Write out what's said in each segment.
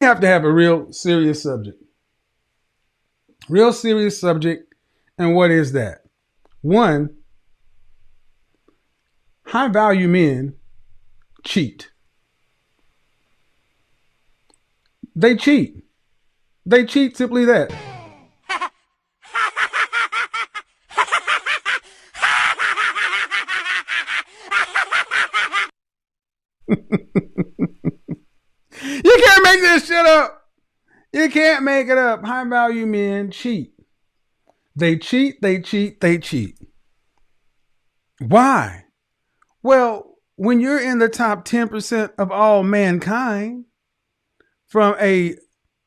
have to have a real serious subject. Real serious subject. And what is that? One, high value men cheat. They cheat. They cheat simply that. You can't make this shit up. You can't make it up. High value men cheat. They cheat, they cheat, they cheat. Why? Well, when you're in the top 10% of all mankind, from a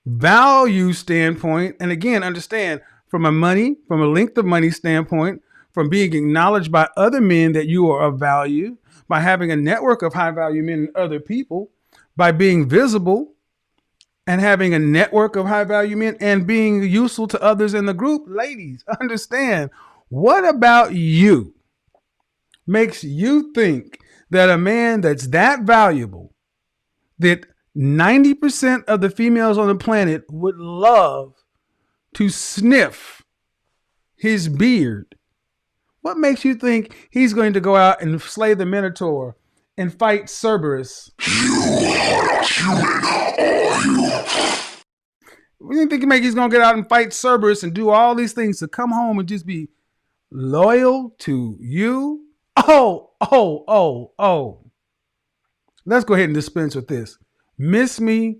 value standpoint, and again, understand from a length of money standpoint, from being acknowledged by other men that you are of value, by having a network of high value men and other people, by being visible and having a network of high value men and being useful to others in the group. Ladies, understand, what about you makes you think that a man that's that valuable, that 90% of the females on the planet would love to sniff his beard, what makes you think he's going to go out and slay the Minotaur and fight Cerberus? We didn't think he's going to get out and fight Cerberus and do all these things to come home and just be loyal to you? Oh. Let's go ahead and dispense with this. Miss me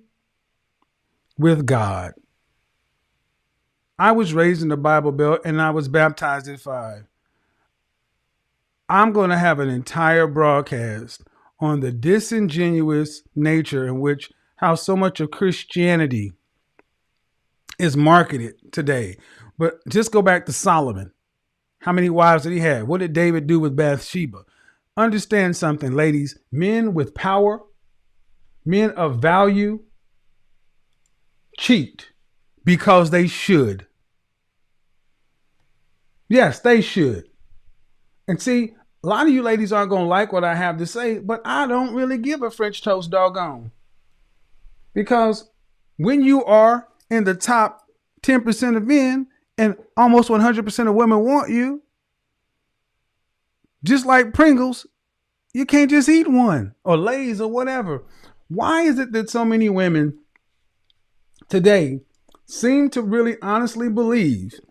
with God. I was raised in the Bible Belt and I was baptized at 5. I'm going to have an entire broadcast on the disingenuous nature in which how so much of Christianity is marketed today. But just go back to Solomon. How many wives did he have? What did David do with Bathsheba? Understand something, ladies. Men with power, men of value, cheat because they should. Yes, they should. And see, a lot of you ladies aren't going to like what I have to say, but I don't really give a French toast doggone. Because when you are in the top 10% of men and almost 100% of women want you, just like Pringles, you can't just eat one or Lay's or whatever. Why is it that so many women today seem to really honestly believe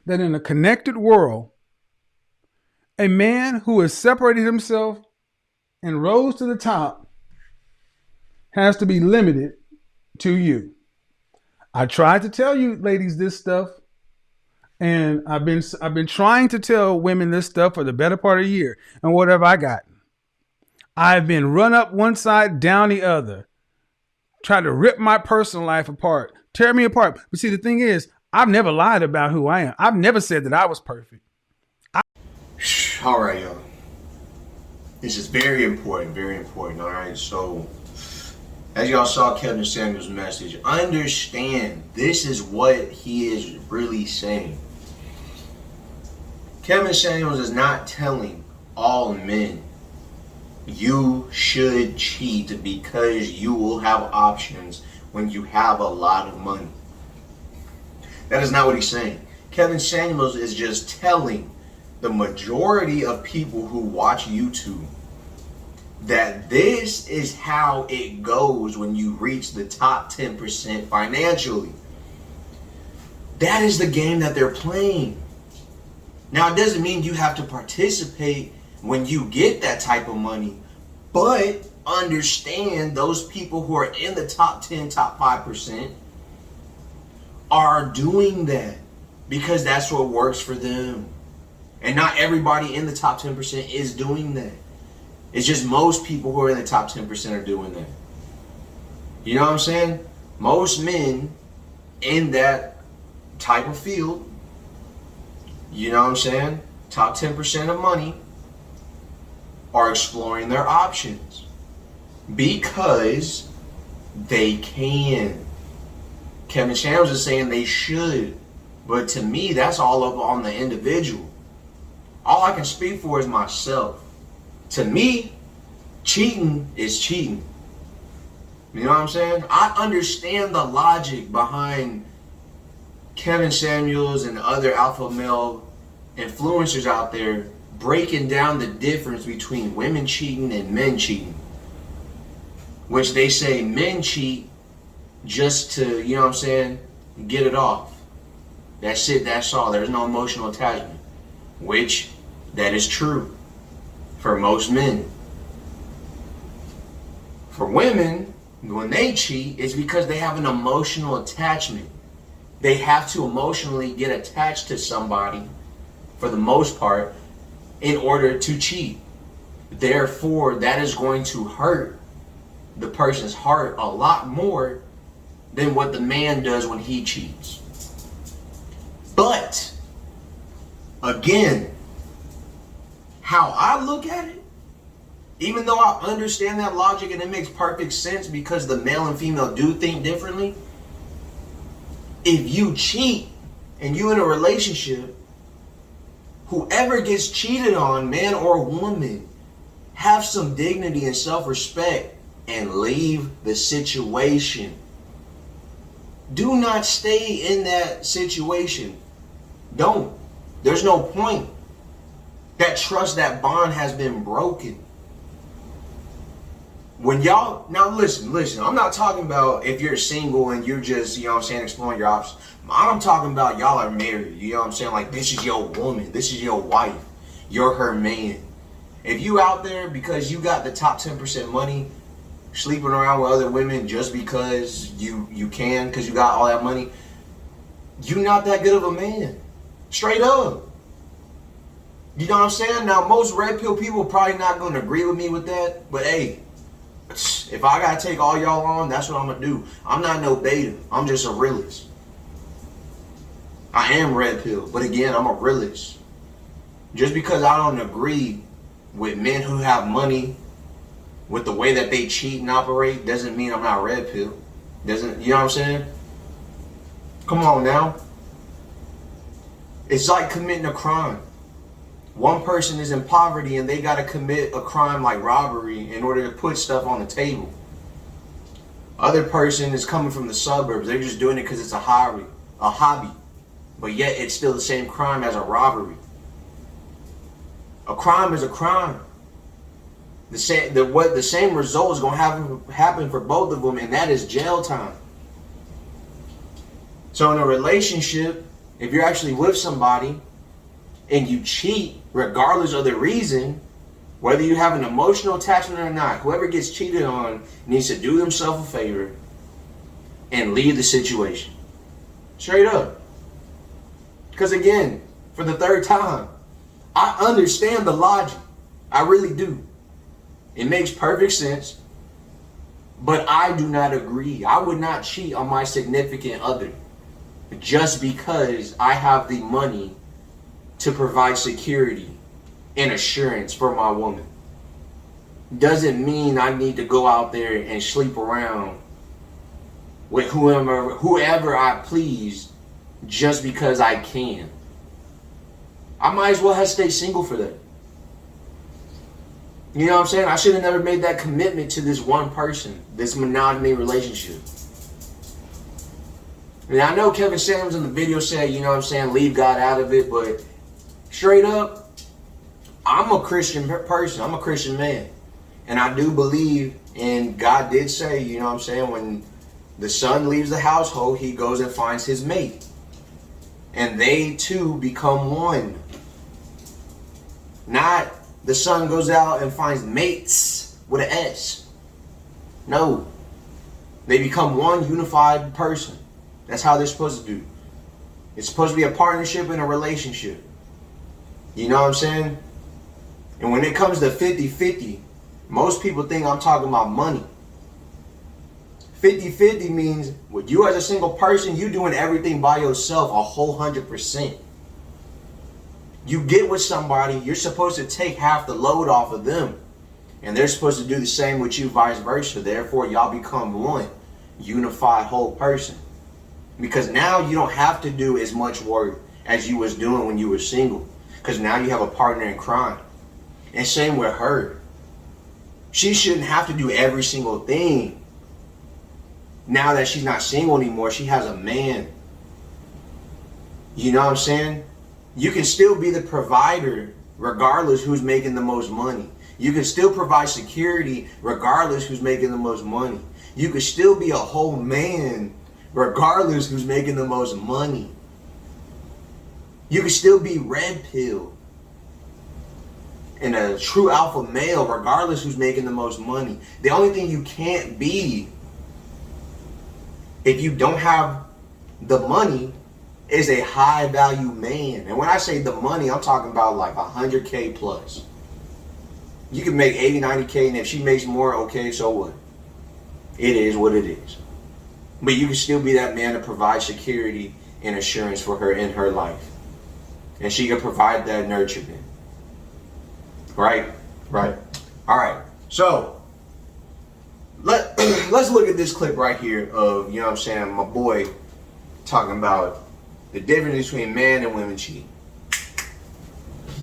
that in a connected world, a man who has separated himself and rose to the top has to be limited to you? I tried to tell you ladies this stuff, and I've been trying to tell women this stuff for the better part of a year. And what have I gotten? I've been run up one side, down the other, try to rip my personal life apart, tear me apart. But see, the thing is, I've never lied about who I am. I've never said that I was perfect. All right, y'all. This is very important, very important. All right, so as y'all saw Kevin Samuels' message, understand this is what he is really saying. Kevin Samuels is not telling all men you should cheat because you will have options when you have a lot of money. That is not what he's saying. Kevin Samuels is just telling the majority of people who watch YouTube that this is how it goes when you reach the top 10% financially. That is the game that they're playing. Now, it doesn't mean you have to participate when you get that type of money, but understand those people who are in the top 10, top 5% are doing that because that's what works for them. And not everybody in the top 10% is doing that. It's just most people who are in the top 10% are doing that. You know what I'm saying? Most men in that type of field, you know what I'm saying, top 10% of money, are exploring their options because they can. Kevin Samuels is saying they should, but to me, that's all up on the individual. All I can speak for is myself. To me, cheating is cheating. You know what I'm saying? I understand the logic behind Kevin Samuels and other alpha male influencers out there breaking down the difference between women cheating and men cheating. Which they say men cheat just to, you know what I'm saying, get it off. That's it, that's all. There's no emotional attachment. Which, that is true for most men. For women, when they cheat, it's because they have an emotional attachment. They have to emotionally get attached to somebody, for the most part, in order to cheat. Therefore, that is going to hurt the person's heart a lot more than what the man does when he cheats. But, again, how I look at it, even though I understand that logic and it makes perfect sense because the male and female do think differently, if you cheat and you in a relationship, whoever gets cheated on, man or woman, have some dignity and self-respect and leave the situation. Do not stay in that situation. Don't. There's no point. That trust, that bond has been broken. When y'all, now listen, I'm not talking about if you're single and you're just, you know what I'm saying, exploring your options. I'm talking about y'all are married, you know what I'm saying? Like, this is your woman, this is your wife, you're her man. If you out there because you got the top 10% money, sleeping around with other women just because you can, because you got all that money, you're not that good of a man. Straight up. You know what I'm saying? Now, most red pill people probably not going to agree with me with that, but hey, if I gotta take all y'all on, that's what I'm gonna do. I'm not no beta. I'm just a realist. I am red pill, but again, I'm a realist. Just because I don't agree with men who have money, with the way that they cheat and operate, doesn't mean I'm not red pill. Doesn't, you know what I'm saying? Come on now. It's like committing a crime. One person is in poverty and they got to commit a crime like robbery in order to put stuff on the table. Other person is coming from the suburbs. They're just doing it because it's a hobby. But yet it's still the same crime as a robbery. A crime is a crime. The same result is going to happen for both of them, and that is jail time. So in a relationship, if you're actually with somebody and you cheat, regardless of the reason, whether you have an emotional attachment or not, whoever gets cheated on needs to do themselves a favor and leave the situation. Straight up. Because again, for the third time, I understand the logic. I really do. It makes perfect sense. But I do not agree. I would not cheat on my significant other just because I have the money to provide security and assurance for my woman. Doesn't mean I need to go out there and sleep around with whoever I please just because I can. I might as well have stayed single for that. You know what I'm saying? I should have never made that commitment to this one person, this monogamy relationship. And I know Kevin Samuels in the video said, you know what I'm saying, leave God out of it, but straight up, I'm a Christian person. I'm a Christian man. And I do believe, and God did say, you know what I'm saying, when the son leaves the household, he goes and finds his mate. And they two become one. Not the son goes out and finds mates with an S. No. They become one unified person. That's how they're supposed to do. It's supposed to be a partnership and a relationship. You know what I'm saying? And when it comes to 50-50, most people think I'm talking about money. 50-50 means with you as a single person, you doing everything by yourself, a whole 100%. You get with somebody, you're supposed to take half the load off of them. And they're supposed to do the same with you, vice versa. Therefore, y'all become one unified whole person. Because now you don't have to do as much work as you was doing when you were single. Because now you have a partner in crime. And same with her. She shouldn't have to do every single thing now that she's not single anymore, she has a man. You know what I'm saying? You can still be the provider regardless who's making the most money. You can still provide security regardless who's making the most money. You can still be a whole man regardless who's making the most money. You can still be red pill and a true alpha male regardless who's making the most money. The only thing you can't be if you don't have the money is a high value man. And when I say the money, I'm talking about like 100K plus. You can make 80, 90K, and if she makes more, okay, so what? It is what it is. But you can still be that man to provide security and assurance for her in her life. And she can provide that nurturement. Right? Right. All right. So, let's look at this clip right here of, you know what I'm saying, my boy talking about the difference between man and women cheating.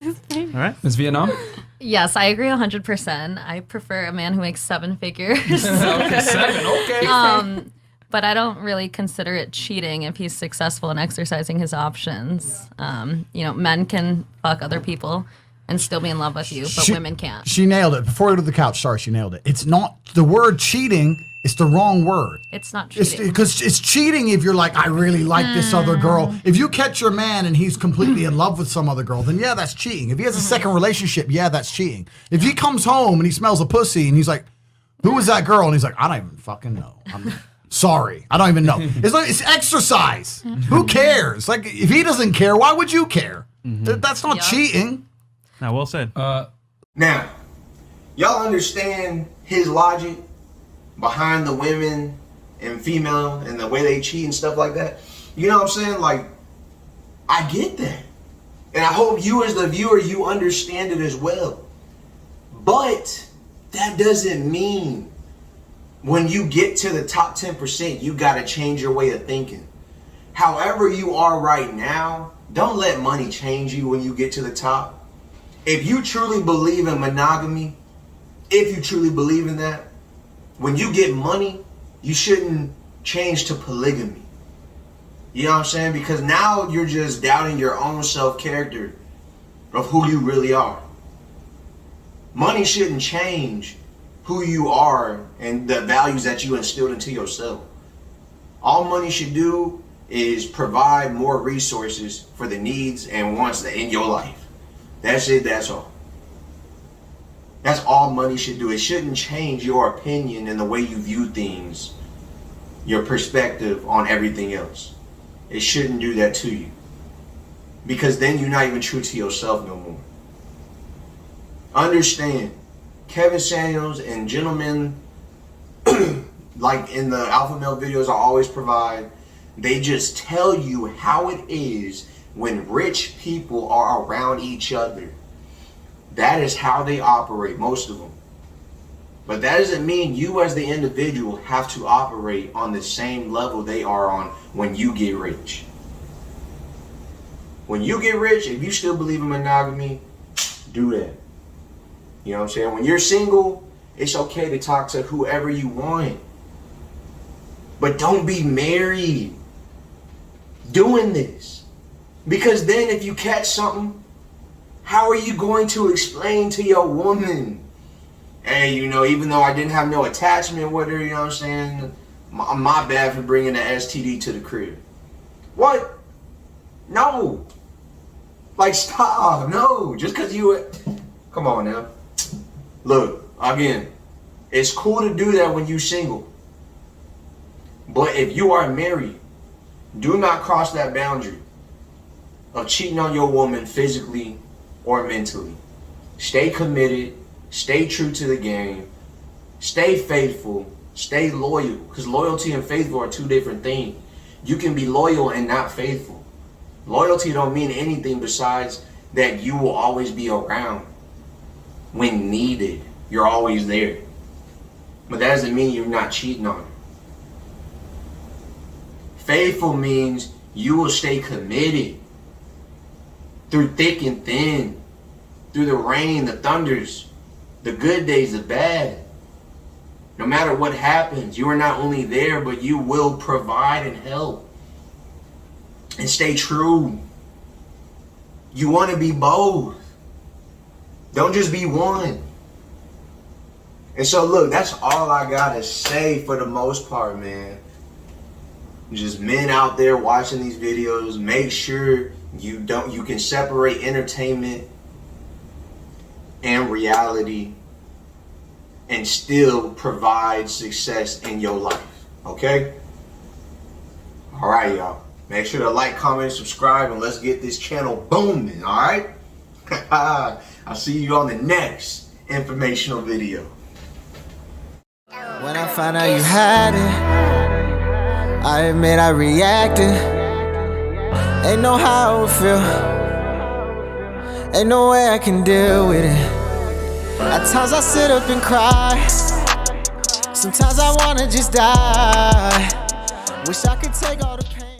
All right, Ms. Vietnam. Yes, I agree 100%. I prefer a man who makes 7 figures. Okay, 7. Okay. But I don't really consider it cheating if he's successful in exercising his options. Men can fuck other people and still be in love with you, but women can't. She nailed it. Before we go to the couch, sorry, she nailed it. It's not the word cheating. It's the wrong word. It's not cheating. Because it's cheating if you're like, I really like this other girl. If you catch your man and he's completely in love with some other girl, then yeah, that's cheating. If he has a second relationship, yeah, that's cheating. If he comes home and he smells a pussy and he's like, who was that girl? And he's like, I don't even fucking know. I'm sorry. I don't even know. It's exercise. Who cares? Like, if he doesn't care, why would you care? That's not cheating. Now, well said. Now, y'all understand his logic behind the women and female and the way they cheat and stuff like that? You know what I'm saying? Like, I get that. And I hope you as the viewer, you understand it as well. But that doesn't mean when you get to the top 10%, you got to change your way of thinking. However you are right now, don't let money change you when you get to the top. If you truly believe in monogamy, if you truly believe in that, when you get money, you shouldn't change to polygamy. You know what I'm saying? Because now you're just doubting your own self-character of who you really are. Money shouldn't change who you are and the values that you instilled into yourself. All money should do is provide more resources for the needs and wants in your life. That's it, that's all. That's all money should do. It shouldn't change your opinion and the way you view things, your perspective on everything else. It shouldn't do that to you. Because then you're not even true to yourself no more. Understand, Kevin Samuels and gentlemen, like in the Alpha Male videos I always provide, they just tell you how it is when rich people are around each other. That is how they operate, most of them. But that doesn't mean you as the individual have to operate on the same level they are on when you get rich. When you get rich, if you still believe in monogamy, do that. You know what I'm saying? When you're single, it's okay to talk to whoever you want. But don't be married doing this. Because then if you catch something, how are you going to explain to your woman, hey, even though I didn't have no attachment with her, you know what I'm saying? My bad for bringing the STD to the crib. What? No. Like, stop. No. Just because you... Come on now. Look, again, it's cool to do that when you're single. But if you are married, do not cross that boundary of cheating on your woman physically or mentally. Stay committed, stay true to the game, stay faithful, stay loyal. Because loyalty and faithful are two different things. You can be loyal and not faithful. Loyalty don't mean anything besides that you will always be around. When needed, you're always there. But that doesn't mean you're not cheating on her. Faithful means you will stay committed through thick and thin, through the rain, the thunders, the good days, the bad. No matter what happens, you are not only there, but you will provide and help. And stay true. You want to be both. Don't just be one. And so look, that's all I gotta say for the most part, man. Just men out there watching these videos, make sure you can separate entertainment and reality and still provide success in your life. Okay? Alright, y'all. Make sure to like, comment, and subscribe, and let's get this channel booming, alright? I'll see you on the next informational video. When I found out you had it, I admit I reacted. Ain't know how I would feel. Ain't no way I can deal with it. At times I sit up and cry. Sometimes I wanna just die. Wish I could take all the pain.